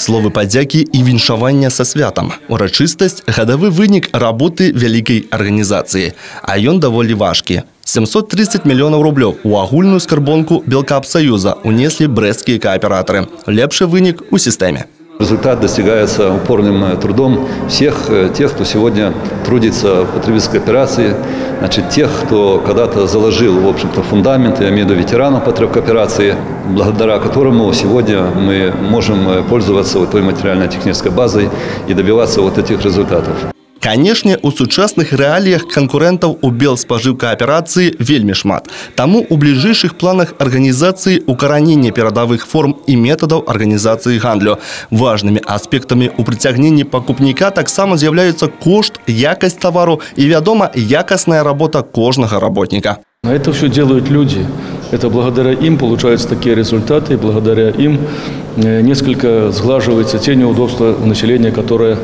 Словы падзякі і віншавання са святам. Урачыстасць – гадавы вынік работы вялікай арганізацыі. А ён даволі важкі. 730 мільёнаў рублёў у агульную скарбонку Белкапсоюза унеслі брэсцкія кааператары. Лепшы вынік у сістэме. Результат достигается упорным трудом всех тех, кто сегодня трудится в потребительской кооперации, значит, тех, кто когда-то заложил, в общем-то, фундамент, я имею в виду ветеранов потребкооперации, благодаря которому сегодня мы можем пользоваться вот той материально-технической базой и добиваться вот этих результатов. Канешне, у сучасных рэаліях канкурэнтаў у белспажыўкааперацыі вельмі шмат. Таму у бліжэйшых планах арганізацыі укаранення перадавых форм і метадаў арганізацыі гандлю. Важнымі аспектамі ў прыцягненні пакупніка таксама з'яўляюцца кошт, якасць тавару і, вядома, якасная работа кожнага работніка. Это все делают люди. Это благодаря им получаются такие результаты, благодаря им несколько сглаживаются те неудобства населения, которое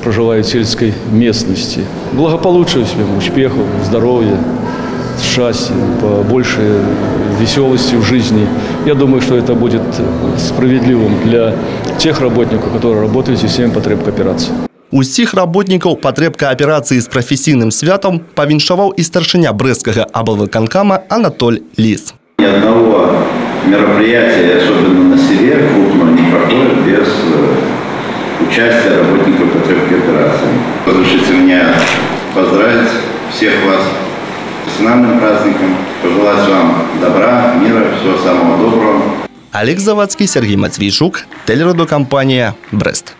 проживает в сельской местности. Благополучия всем, успехов, здоровья, счастья, побольше веселости в жизни. Я думаю, что это будет справедливым для тех работников, которые работают в системе потребкооперации. Усіх работнікаў патрэбкааперацыі з прафесійным святам павіншаваў і старшыня брэсцкага аблвыканкама Анатоль Лис. Ни одного мероприятия, особенно на селе, крупного, не проходит без участия работников потребкооперации. Разрешите меня поздравить всех вас с национальным праздником, пожелать вам добра, мира, всего самого доброго. Олег Завадский, Сергей Матвейчук, телерадиокомпания «Брест».